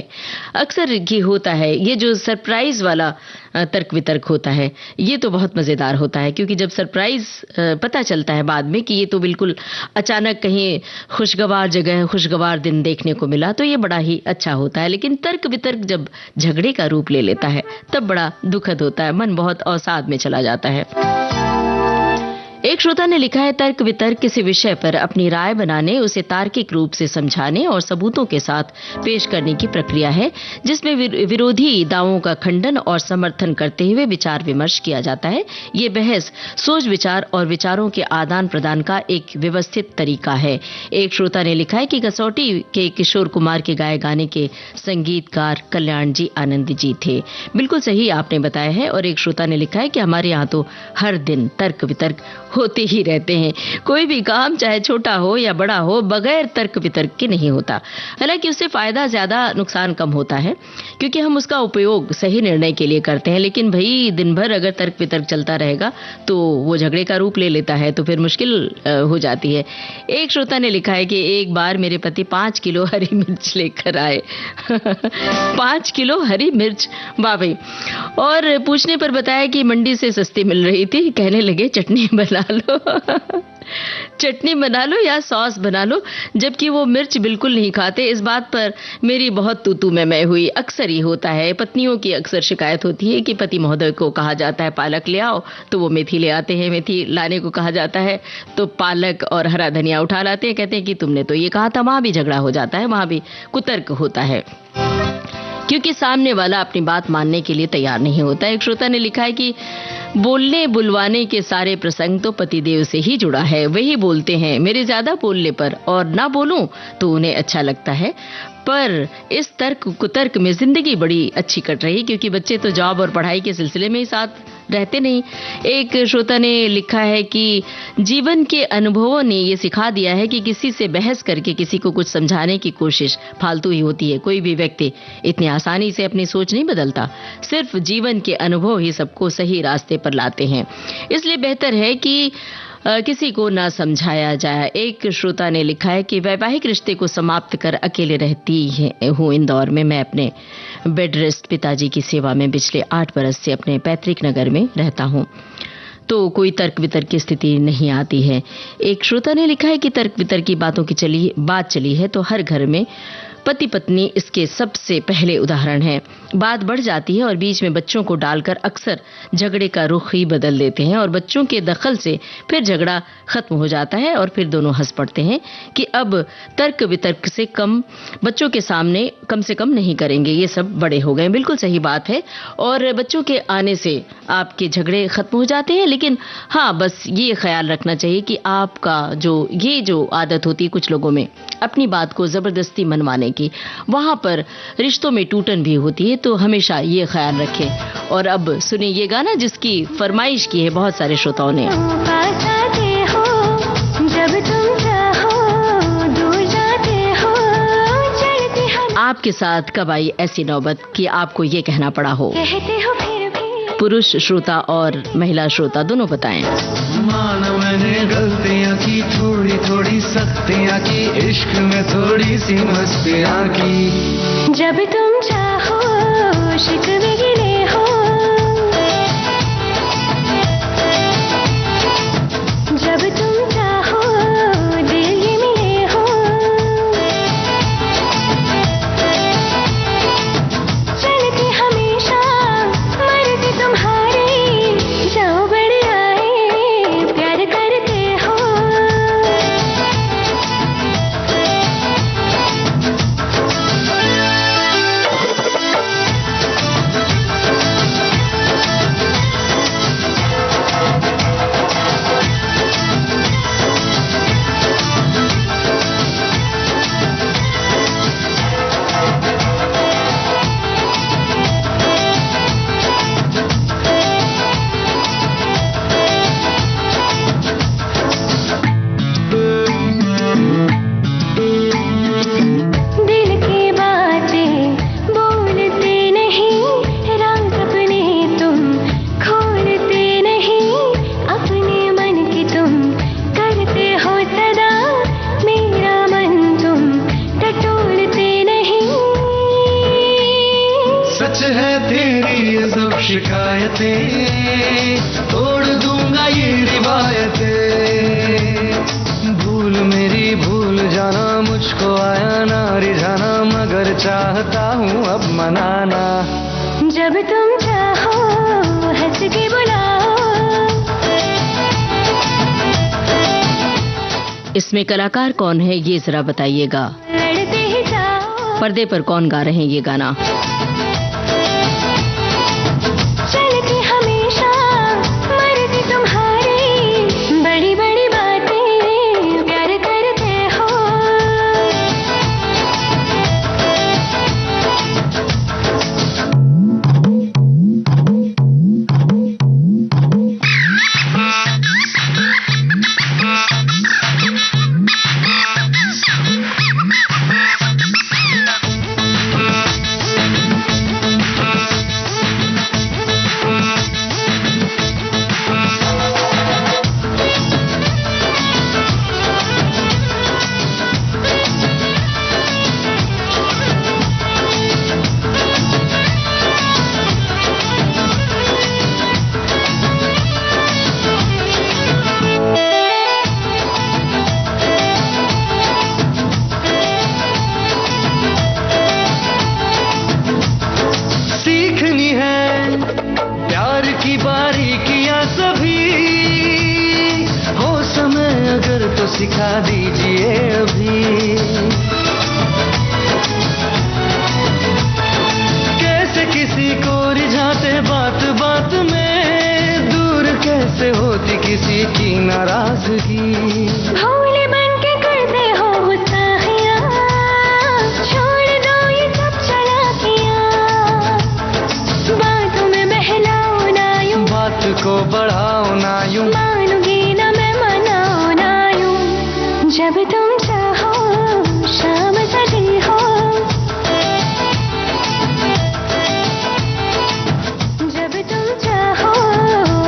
अक्सर ये होता है, ये जो सरप्राइज वाला तर्क वितर्क होता है, ये तो बहुत मजेदार होता है, क्योंकि जब सरप्राइज पता चलता है बाद में कि ये तो बिल्कुल अचानक कहीं खुशगवार जगह, खुशगवार दिन देखने को मिला, तो ये बड़ा ही अच्छा होता है। लेकिन तर्क वितर्क जब झगड़े का रूप ले लेता है तब बड़ा दुखद होता है, मन बहुत अवसाद में चला जाता है। एक श्रोता ने लिखा है, तर्क वितर्क किसी विषय पर अपनी राय बनाने, उसे तार्किक रूप से समझाने और सबूतों के साथ पेश करने की प्रक्रिया है, जिसमें विरोधी दावों का खंडन और समर्थन करते हुए विचार विमर्श किया जाता है। ये बहस सोच विचार और विचारों के आदान प्रदान का एक व्यवस्थित तरीका है। एक श्रोता ने लिखा है कि कसौटी के किशोर कुमार के गाए गाने के संगीतकार कल्याण जी आनंद जी थे। बिल्कुल सही आपने बताया है। और एक श्रोता ने लिखा है कि हमारे यहाँ तो हर दिन तर्क वितर्क होते ही रहते हैं। कोई भी काम चाहे छोटा हो या बड़ा हो, बगैर तर्क वितर्क के नहीं होता। हालांकि उससे फायदा ज्यादा, नुकसान कम होता है, क्योंकि हम उसका उपयोग सही निर्णय के लिए करते हैं। लेकिन भाई दिन भर अगर तर्क वितर्क चलता रहेगा तो वो झगड़े का रूप ले लेता है, तो फिर मुश्किल हो जाती है। एक श्रोता ने लिखा है कि एक बार मेरे पति 5 किलो हरी मिर्च लेकर आए। 5 किलो हरी मिर्च, वाह भाई। और पूछने पर बताया कि मंडी से सस्ती मिल रही थी। कहने लगे चटनी बना लो चटनी बना लो या सॉस बना लो, जबकि वो मिर्च बिल्कुल नहीं खाते। इस बात पर मेरी बहुत तू मैं हुई। अक्सर ही होता है, पत्नियों की अक्सर शिकायत होती है कि पति महोदय को कहा जाता है पालक ले आओ तो वो मेथी ले आते हैं, मेथी लाने को कहा जाता है तो पालक और हरा धनिया उठा लाते हैं। कहते हैं कि तुमने तो ये कहा था। वहां भी झगड़ा हो जाता है, वहां भी कुतर्क होता है, क्योंकि सामने वाला अपनी बात मानने के लिए तैयार नहीं होता। एक श्रोता ने लिखा है कि बोलने बुलवाने के सारे प्रसंग तो पतिदेव से ही जुड़ा है, वही बोलते हैं। मेरे ज्यादा बोलने पर और ना बोलूं तो उन्हें अच्छा लगता है, पर इस तर्क कुतर्क में जिंदगी बड़ी अच्छी कट रही, क्योंकि बच्चे तो जॉब और पढ़ाई के सिलसिले में ही साथ रहते नहीं। एक श्रोता ने लिखा है कि जीवन के अनुभवों ने ये सिखा दिया है कि किसी से बहस करके किसी को कुछ समझाने की कोशिश फालतू ही होती है। कोई भी व्यक्ति इतनी आसानी से अपनी सोच नहीं बदलता, सिर्फ जीवन के अनुभव ही सबको सही रास्ते पर लाते हैं। इसलिए बेहतर है कि किसी को ना समझाया जाए। एक श्रोता ने लिखा है कि वैवाहिक रिश्ते को समाप्त कर अकेले रहती हूँ इंदौर में। मैं अपने बेड रेस्ट पिताजी की सेवा में पिछले 8 बरस से अपने पैतृक नगर में रहता हूँ, तो कोई तर्क वितर्क की स्थिति नहीं आती है। एक श्रोता ने लिखा है कि तर्क वितर्क की बातों की बात चली है तो हर घर में पति पत्नी इसके सबसे पहले उदाहरण है। बात बढ़ जाती है और बीच में बच्चों को डालकर अक्सर झगड़े का रुख ही बदल देते हैं और बच्चों के दखल से फिर झगड़ा खत्म हो जाता है और फिर दोनों हंस पड़ते हैं कि अब तर्क वितर्क से कम बच्चों के सामने कम से कम नहीं करेंगे, ये सब बड़े हो गए। बिल्कुल सही बात है, और बच्चों के आने से आपके झगड़े खत्म हो जाते हैं। लेकिन हाँ, बस ये ख्याल रखना चाहिए कि आपका जो आदत होती है कुछ लोगों में अपनी बात को जबरदस्ती मनवाने की, वहां पर रिश्तों में टूटन भी होती है, तो हमेशा ये ख्याल रखें। और अब सुनिए ये गाना जिसकी फरमाइश की है बहुत सारे श्रोताओं ने। आपके साथ कब आई ऐसी नौबत कि आपको ये कहना पड़ा हो? पुरुष श्रोता और महिला श्रोता दोनों बताएं। मान मैंने गलतियां की, थोड़ी थोड़ी सख्तियां की, इश्क में थोड़ी सी मस्तियां की। जब तुम चाहो शिकवे गिले हो, जब तुम चाहो दिल ये मिले हो, तोड़ दूंगा ये रिवायतें। भूल मेरी भूल जाना, मुझको आया ना रिझाना, मगर चाहता हूँ अब मनाना। जब तुम चाहो हंस के बुलाओ। इसमें कलाकार कौन है ये जरा बताइएगा। लड़ते ही जाओ। पर्दे पर कौन गा रहे हैं ये गाना। चलती हमेशा मर्जी तुम्हारी, बड़ी बड़ी बातें प्यार करते हो। सीखनी है प्यार की बारीकियां सभी, हो समय अगर तो सिखा दीजिए अभी। कैसे किसी को रिझाते बात बात में, दूर कैसे होती किसी की नाराजगी। भोले बन के करते हो गुस्ताखियां, छोड़ दो ये सब चालाकियां। बातों में बहलाओ ना यूं, बात को बढ़ाओ ना यूं, मानूंगी ना मैं मनाओ ना यूं। जब तुम चाहो शाम सजी हो, जब तुम चाहो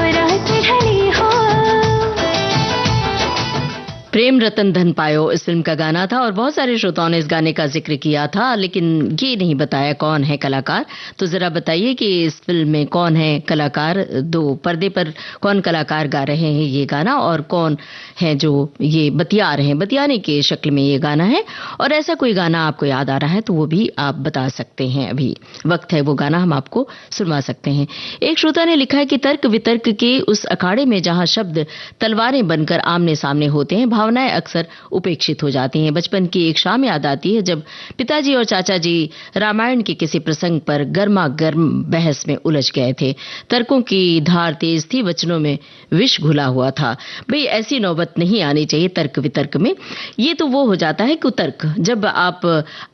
रात ढली हो। प्रेम रतन धन पायो इस फिल्म का गाना था और बहुत सारे श्रोताओं ने इस गाने का जिक्र किया था, लेकिन ये नहीं बताया कौन है कलाकार। तो जरा बताइए कि इस फिल्म में कौन है कलाकार, दो पर्दे पर कौन कलाकार गा रहे हैं ये गाना और कौन है जो ये बतिया रहे हैं, बतियाने के शक्ल में ये गाना है। और ऐसा कोई गाना आपको याद आ रहा है तो वो भी आप बता सकते हैं, अभी वक्त है वो गाना हम आपको सुनवा सकते हैं। एक श्रोता ने लिखा है कि तर्क वितर्क के उस अखाड़े में जहां शब्द तलवारें बनकर आमने सामने होते हैं, भावनाएं अक्सर उपेक्षित हो जाती हैं। बचपन की एक शाम याद आती है जब पिताजी और चाचा जी रामायण के किसी प्रसंग पर गर्मा गर्म बहस में उलझ गए थे। तर्कों की धार तेज थी, वचनों में विष घुला हुआ था। भाई ऐसी नौबत नहीं आनी चाहिए तर्क वितर्क में। ये तो वो हो जाता है कुतर्क, जब आप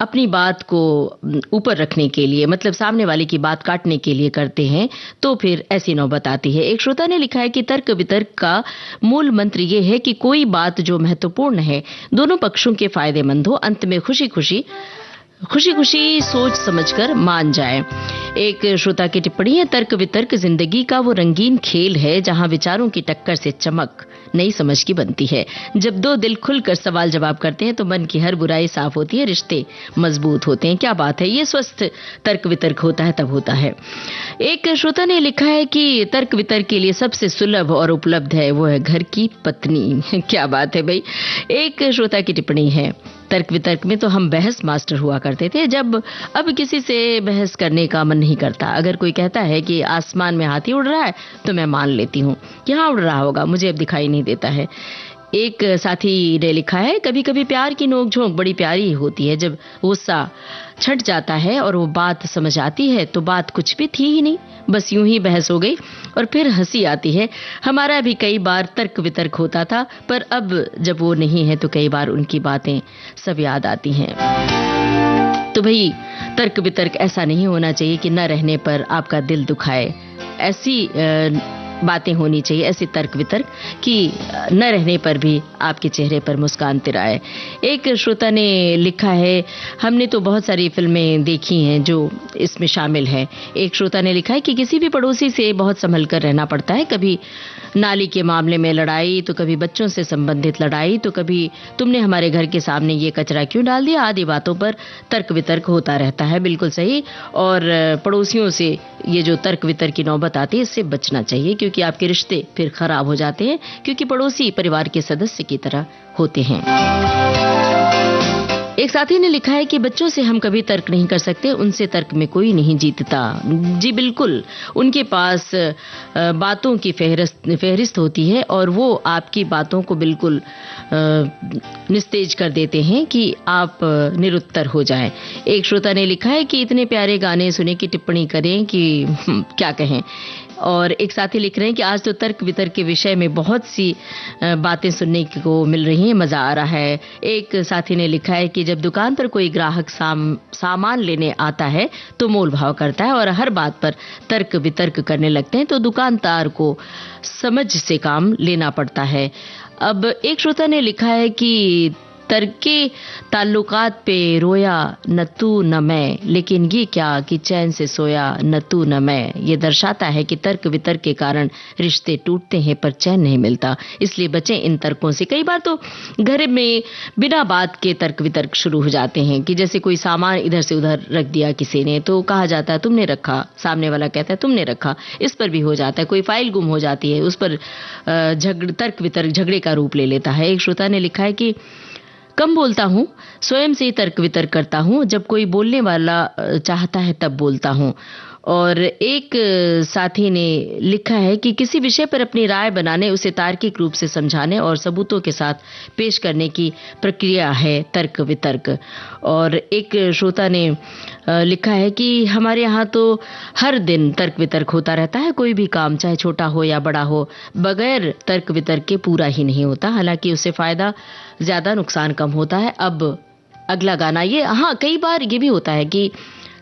अपनी बात को ऊपर रखने के लिए, मतलब सामने वाले की बात काटने के लिए करते हैं, तो फिर ऐसी नौबत आती है। एक श्रोता ने लिखा है कि तर्क वितर्क का मूल मंत्र ये है कि कोई बात जो महत्वपूर्ण है दोनों पक्षों के फायदेमंद हो, अंत में खुशी खुशी सोच समझकर मान जाए। एक श्रोता की टिप्पणी है, तर्क वितर्क जिंदगी का वो रंगीन खेल है जहां विचारों की टक्कर से चमक नई समझ की बनती है। जब दो दिल खुलकर सवाल जवाब करते हैं तो मन की हर बुराई साफ होती है, रिश्ते मजबूत होते हैं। क्या बात है, ये स्वस्थ तर्क वितर्क होता है तब होता है। एक श्रोता ने लिखा है कि तर्क वितर्क के लिए सबसे सुलभ और उपलब्ध है वो है घर की पत्नी। क्या बात है भाई। एक श्रोता की टिप्पणी है, तर्क वितर्क में तो हम बहस मास्टर हुआ करते थे, जब अब किसी से बहस करने का मन नहीं करता। अगर कोई कहता है कि आसमान में हाथी उड़ रहा है तो मैं मान लेती हूँ, यहाँ उड़ रहा होगा, मुझे अब दिखाई नहीं देता है। एक साथी ने लिखा है, कभी कभी प्यार की नोकझोंक बड़ी प्यारी होती है, जब गुस्सा छट जाता है और वो बात समझ आती है तो बात कुछ भी थी ही नहीं, बस यूं ही बहस हो गई और फिर हंसी आती है। हमारा भी कई बार तर्क वितर्क होता था, पर अब जब वो नहीं है तो कई बार उनकी बातें सब याद आती हैं। तो भाई तर्क वितर्क ऐसा नहीं होना चाहिए कि न रहने पर आपका दिल दुखाए। ऐसी बातें होनी चाहिए, ऐसे तर्क वितर्क कि न रहने पर भी आपके चेहरे पर मुस्कान तिराए। एक श्रोता ने लिखा है, हमने तो बहुत सारी फिल्में देखी हैं जो इसमें शामिल है। एक श्रोता ने लिखा है कि किसी भी पड़ोसी से बहुत संभल कर रहना पड़ता है, कभी नाली के मामले में लड़ाई, तो कभी बच्चों से संबंधित लड़ाई, तो कभी तुमने हमारे घर के सामने ये कचरा क्यों डाल दिया, आदि बातों पर तर्क वितर्क होता रहता है। बिल्कुल सही। और पड़ोसियों से ये जो तर्क वितर्क की नौबत आती है, इससे बचना चाहिए, क्योंकि आपके रिश्ते फिर खराब हो जाते हैं, क्योंकि पड़ोसी परिवार के सदस्य की तरह होते हैं। एक साथी ने लिखा है कि बच्चों से हम कभी तर्क नहीं कर सकते, उनसे तर्क में कोई नहीं जीतता। जी बिल्कुल, उनके पास बातों की फहरिस्त होती है और वो आपकी बातों को बिल्कुल निस्तेज कर देते हैं कि आप निरुत्तर हो जाएं। एक श्रोता ने लिखा है कि इतने प्यारे गाने सुने की टिप्पणी करें कि क्या कहें। और एक साथी लिख रहे हैं कि आज तो तर्क वितर्क के विषय में बहुत सी बातें सुनने को मिल रही हैं, मजा आ रहा है। एक साथी ने लिखा है कि जब दुकान पर कोई ग्राहक सामान लेने आता है तो मोल भाव करता है और हर बात पर तर्क वितर्क करने लगते हैं, तो दुकानदार को समझ से काम लेना पड़ता है। अब एक श्रोता ने लिखा है कि तर्के ताल्लुकात पे रोया न तू न मैं, लेकिन ये क्या कि चैन से सोया न तू न मैं। ये दर्शाता है कि तर्क वितर्क के कारण रिश्ते टूटते हैं पर चैन नहीं मिलता, इसलिए बचें इन तर्कों से। कई बार तो घर में बिना बात के तर्क वितर्क शुरू हो जाते हैं कि जैसे कोई सामान इधर से उधर रख दिया किसी ने, तो कहा जाता है तुमने रखा, सामने वाला कहता है तुमने रखा, इस पर भी हो जाता है। कोई फाइल गुम हो जाती है, उस पर तर्क वितर्क झगड़े का रूप ले लेता है। एक श्रोता ने लिखा है कि कम बोलता हूँ, स्वयं से तर्क वितर्क करता हूँ, जब कोई बोलने वाला चाहता है तब बोलता हूँ। और एक साथी ने लिखा है कि किसी विषय पर अपनी राय बनाने, उसे तार्किक रूप से समझाने और सबूतों के साथ पेश करने की प्रक्रिया है तर्क वितर्क। और एक श्रोता ने लिखा है कि हमारे यहाँ तो हर दिन तर्क वितर्क होता रहता है, कोई भी काम चाहे छोटा हो या बड़ा हो बगैर तर्क वितर्क के पूरा ही नहीं होता, हालांकि उससे फायदा ज्यादा नुकसान कम होता है। अब अगला गाना ये, हाँ कई बार ये भी होता है कि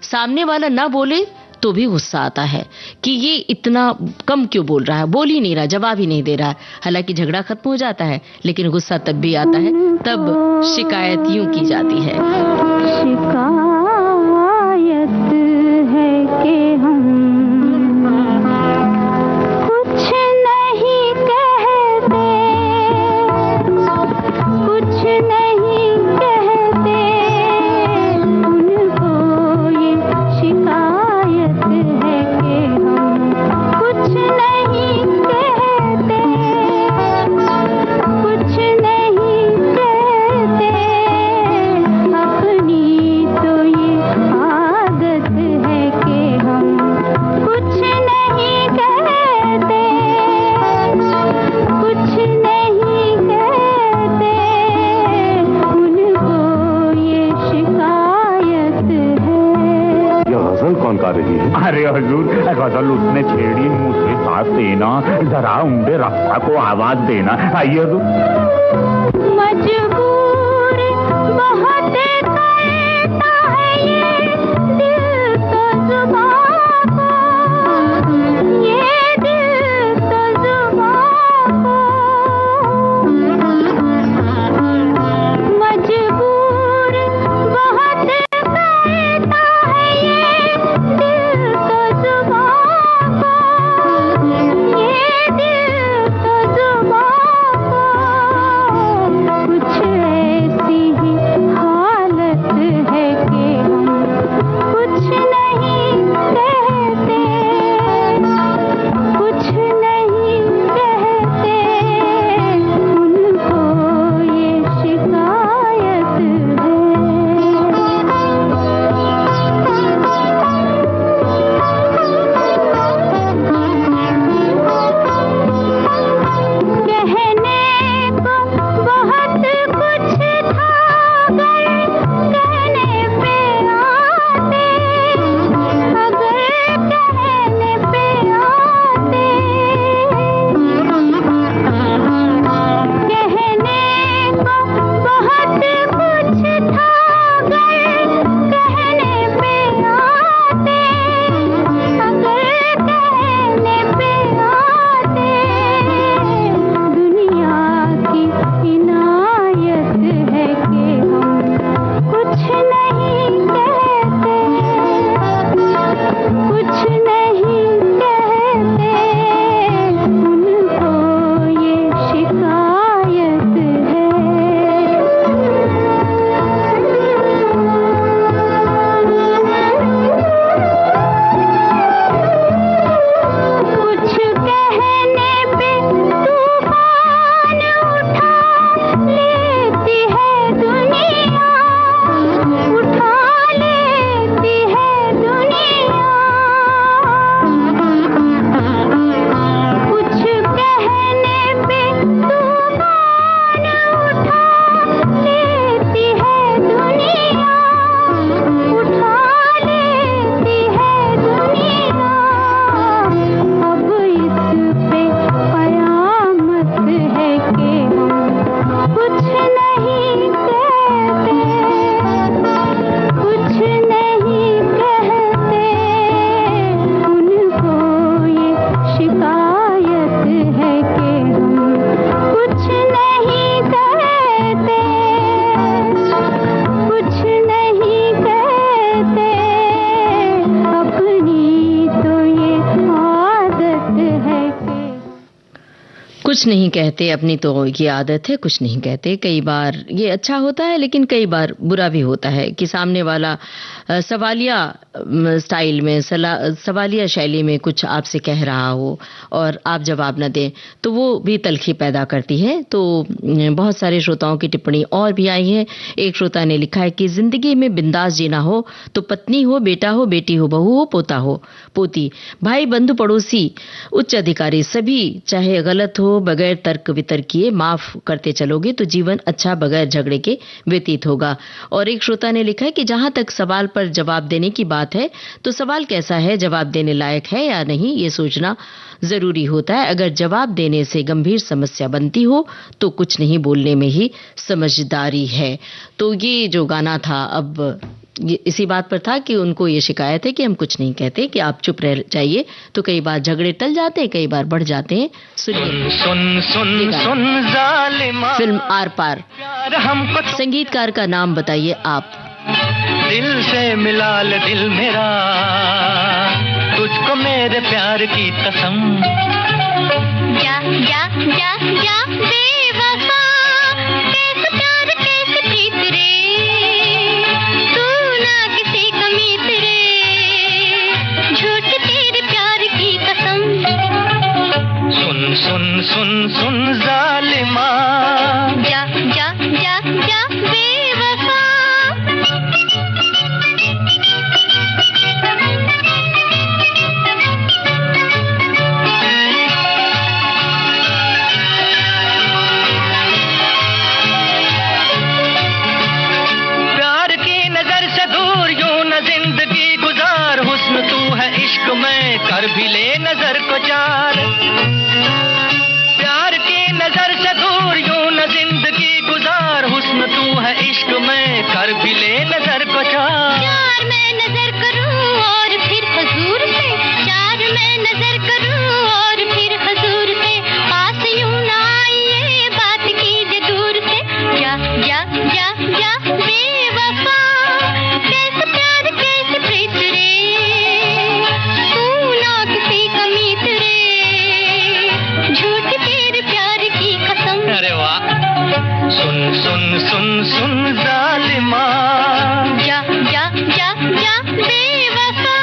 सामने वाला ना बोले तो भी गुस्सा आता है कि ये इतना कम क्यों बोल रहा है, बोल ही नहीं रहा, जवाब ही नहीं दे रहा है। हालांकि झगड़ा खत्म हो जाता है, लेकिन गुस्सा तब भी आता है, तब शिकायत यूं की जाती है। शिकायत है कि हम कुछ नहीं कहते, कुछ नहीं कहते, उनको ये शिकायत है कि हम कुछ नहीं कहते, कुछ नहीं कहते, अपनी तो ये आदत है कि हम कुछ नहीं कहते, कुछ नहीं कहते, उनको ये शिकायत है। ये गजल कौन गा रही है? अरे हुजूर, गजल उसने छेड़ी, मुझे साथ देना, जरा उंडे रफ्ता को आवाज देना। आइए हुजूर। मजबूर बहुत करता है ये दिल तो जुबां को, ये दिल तो जुबां को, मजबूर बहुत करता है ये दिल तो जुबां को, ये दिल तो जुबां को, कुछ ऐसी ही हालत कुछ नहीं कहते, अपनी तो ये आदत है, कुछ नहीं कहते। कई बार ये अच्छा होता है लेकिन कई बार बुरा भी होता है कि सामने वाला सवालिया स्टाइल में, सवालिया शैली में कुछ आपसे कह रहा हो और आप जवाब न दें तो वो भी तलखी पैदा करती है। तो बहुत सारे श्रोताओं की टिप्पणी और भी आई है। एक श्रोता ने लिखा है कि जिंदगी में बिंदास जीना हो तो पत्नी हो, बेटा हो, बेटी हो, बहू हो, पोता हो, पोती, भाई, बंधु, पड़ोसी, उच्च अधिकारी, सभी चाहे गलत हो, बगैर तर्क वितर्क किए माफ करते चलोगे तो जीवन अच्छा बगैर झगड़े के व्यतीत होगा। और एक श्रोता ने लिखा है कि जहां तक सवाल पर जवाब देने की बात है तो सवाल कैसा है, जवाब देने लायक है या नहीं, ये सोचना जरूरी होता है। अगर जवाब देने से गंभीर समस्या बनती हो तो कुछ नहीं बोलने में ही समझदारी है। तो ये जो गाना था अब इसी बात पर था कि उनको ये शिकायत है कि हम कुछ नहीं कहते, कि आप चुप रह जाइए, तो कई बार झगड़े टल जाते हैं, कई बार बढ़ जाते हैं। सुनिए, सुन जालिमा, फिल्म आर पार, संगीतकार का नाम बताइए आप। दिल से मिला ले दिल मेरा, तुझको मेरे प्यार की कसम। जा जा जा जा बेवफा, कैसे प्यार कैसे प्रीत रे, तू ना किसी का मीत रे, झूठ तेरे प्यार की कसम। सुन सुन सुन सुन जालिमा, जा जा जा जा बेवफा। कर भी ले नजर को चार, प्यार की नजर से दूर यूं न जिंदगी गुजार, हुस्न तू है इश्क में कर भी ले नजर को चार। चार मैं नजर करूं और फिर हुजूर से, चार मैं नजर करूं और फिर हुजूर से, पास यूं ना आइए बात कीजिए दूर से। जा जा जा जा बेवफा, कैसे प्यार कैसे प्रीत रे, अरे वाह, सुन सुन सुन सुन जालिमा, जा जा जा जा बेवफा।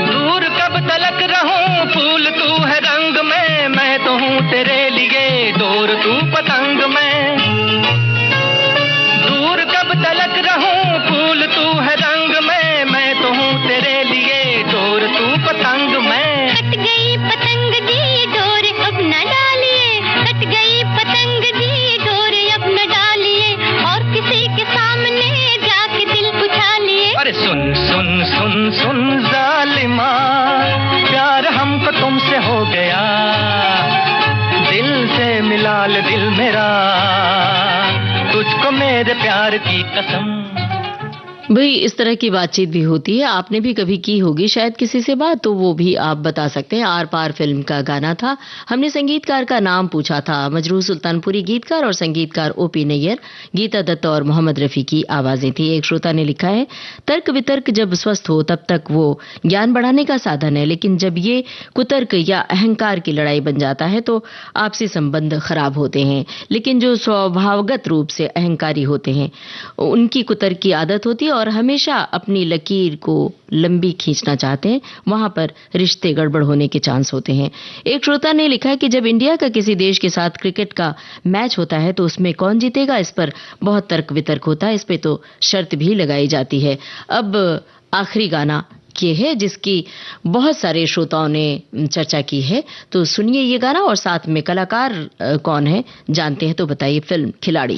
दूर कब तलक रहूं, फूल तू है रंग में, मैं तो हूँ तेरे लिए डोर तू पतंग में। दूर कब तलक रहूं, फूल तू है रंग में, मैं तो हूँ तेरे लिए डोर तू पतंग में। कट गई पतंग जी डोर अब न डालिए, कट गई पतंग जी डोर अब न डालिए, और किसी के सामने जाके दिल बुझा लिए। अरे सुन सुन सुन सुन जालिमा, प्यार हमको तुमसे हो गया, दिल से मिला ले दिल मेरा, तुझको मेरे प्यार की कसम। भाई इस तरह की बातचीत भी होती है, आपने भी कभी की होगी शायद किसी से बात, तो वो भी आप बता सकते हैं। आर पार फिल्म का गाना था। हमने संगीतकार का नाम पूछा था, मजरूह सुल्तानपुरी गीतकार और संगीतकार ओपी नैयर, गीता दत्त और मोहम्मद रफी की आवाजें थी। एक श्रोता ने लिखा है, तर्क वितर्क जब स्वस्थ हो तब तक वो ज्ञान बढ़ाने का साधन है, लेकिन जब ये कुतर्क या अहंकार की लड़ाई बन जाता है तो आपसी संबंध खराब होते हैं। लेकिन जो स्वभावगत रूप से अहंकारी होते हैं उनकी कुतर्क की आदत होती है और हमेशा अपनी लकीर को लंबी खींचना चाहते हैं, वहां पर रिश्ते गड़बड़ होने के चांस होते हैं। एक श्रोता ने लिखा है कि जब इंडिया का किसी देश के साथ क्रिकेट का मैच होता है तो उसमें कौन जीतेगा, इस पर बहुत तर्क वितर्क होता है, इस पे तो शर्त भी लगाई जाती है। अब आखिरी गाना ये है जिसकी बहुत सारे श्रोताओं ने चर्चा की है, तो सुनिए ये गाना और साथ में कलाकार कौन है जानते हैं तो बताइए। फिल्म खिलाड़ी।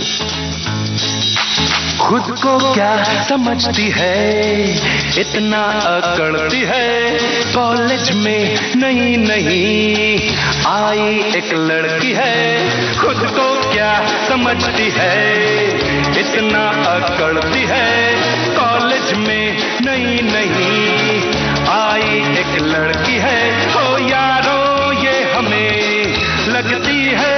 खुद को क्या समझती है, इतना अकड़ती है, कॉलेज में नहीं नहीं आई एक लड़की है। खुद को क्या समझती है, इतना अकड़ती है, कॉलेज में नहीं नहीं आई एक लड़की है। ओ यारो ये हमें लगती है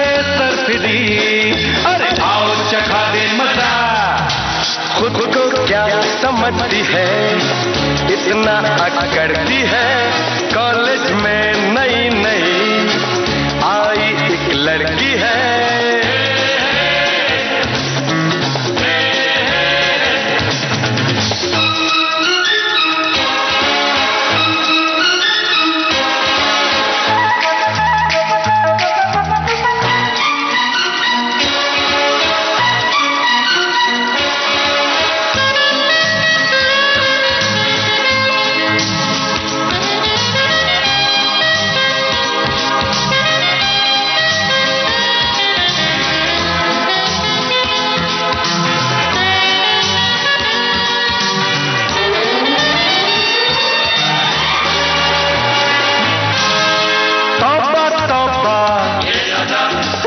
समझती है, इतना अकड़ती है। कॉलेज में नई नई आई एक लड़की है।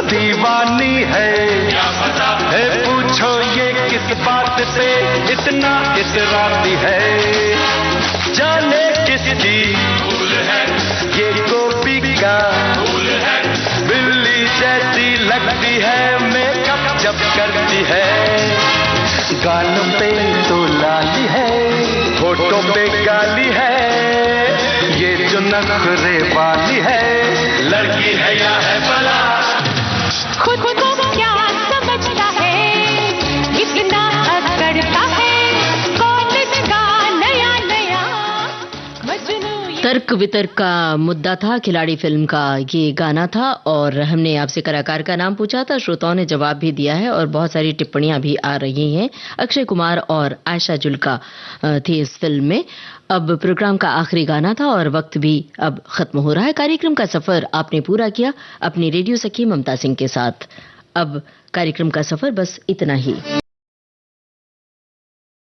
दीवानी है पूछो ये किस बात पे इतना इतराती है। जाने किसकी भूल है ये गोपी का भूल है। बिल्ली जैसी लगती है मेकअप जब करती है। गालों पे तो लाली है, होठों पे गाली है। ये जो नखरे वाली है, लड़की है या है भला? खुद को क्या समझता है, इतना अकड़ता है। कॉलेज का नया नया मजनू। तर्क वितर्क का मुद्दा था, खिलाड़ी फिल्म का ये गाना था और हमने आपसे कलाकार का नाम पूछा था। श्रोताओं ने जवाब भी दिया है और बहुत सारी टिप्पणियां भी आ रही हैं। अक्षय कुमार और आयशा जुल्का थी इस फिल्म में। अब प्रोग्राम का आखिरी गाना था और वक्त भी अब खत्म हो रहा है। कार्यक्रम का सफर आपने पूरा किया अपनी रेडियो सखी ममता सिंह के साथ। अब कार्यक्रम का सफर बस इतना ही।